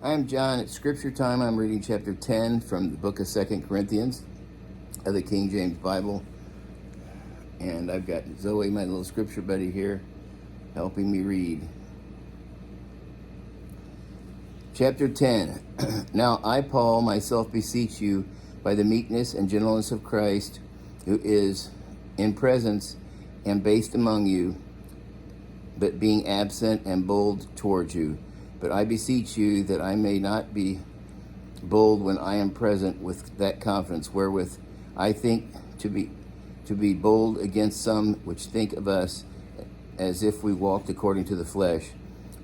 I'm John. It's scripture time. I'm reading chapter 10 from the book of 2 Corinthians of the King James Bible. And I've got Zoe, my little scripture buddy here, helping me read. Chapter 10. Now I, Paul, myself beseech you by the meekness and gentleness of Christ, who is in presence and based among you, but being absent and bold towards you. But I beseech you that I may not be bold when I am present with that confidence wherewith I think to be bold against some which think of us as if we walked according to the flesh.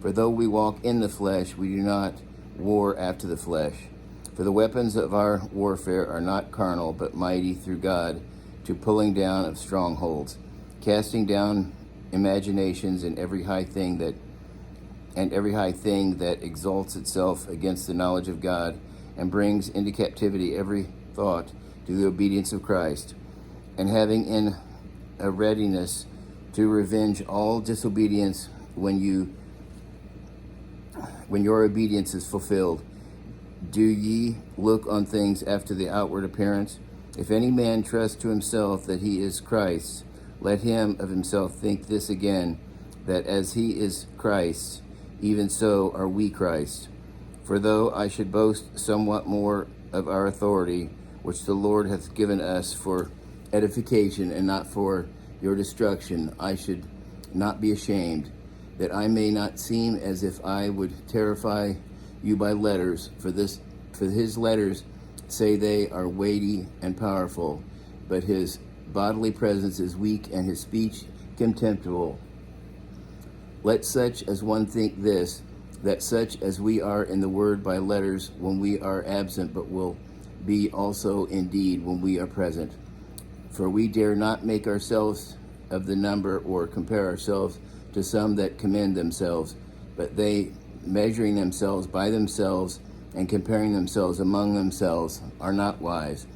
For though we walk in the flesh, we do not war after the flesh. For the weapons of our warfare are not carnal, but mighty through God to pulling down of strongholds, casting down imaginations and every high thing that exalts itself against the knowledge of God, and brings into captivity every thought to the obedience of Christ, and having in a readiness to revenge all disobedience when your obedience is fulfilled. Do ye look on things after the outward appearance? If any man trust to himself that he is Christ, let him of himself think this again, that as he is Christ, even so are we Christ. For though I should boast somewhat more of our authority, which the Lord hath given us for edification and not for your destruction, I should not be ashamed, that I may not seem as if I would terrify you by letters. For his letters say they are weighty and powerful, but his bodily presence is weak and his speech contemptible. Let such as one think this, that such as we are in the word by letters when we are absent, but will be also indeed when we are present. For we dare not make ourselves of the number or compare ourselves to some that commend themselves, but they, measuring themselves by themselves and comparing themselves among themselves, are not wise.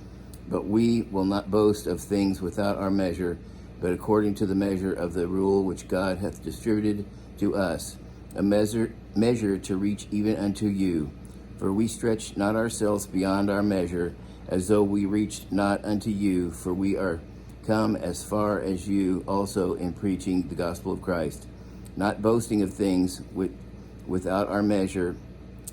But we will not boast of things without our measure, but according to the measure of the rule which God hath distributed to us, a measure to reach even unto you. For we stretch not ourselves beyond our measure, as though we reached not unto you, for we are come as far as you also in preaching the gospel of Christ, not boasting of things without our measure,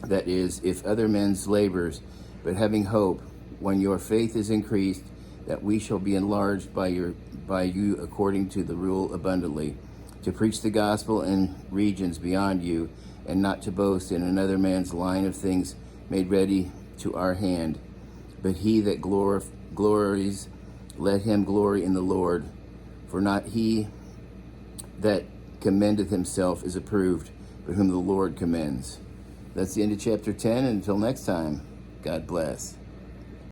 that is, if other men's labors, but having hope, when your faith is increased, that we shall be enlarged by you according to the rule abundantly, to preach the gospel in regions beyond you, and not to boast in another man's line of things made ready to our hand. But he that glories, let him glory in the Lord. For not he that commendeth himself is approved, but whom the Lord commends. That's the end of chapter 10. And until next time, God bless.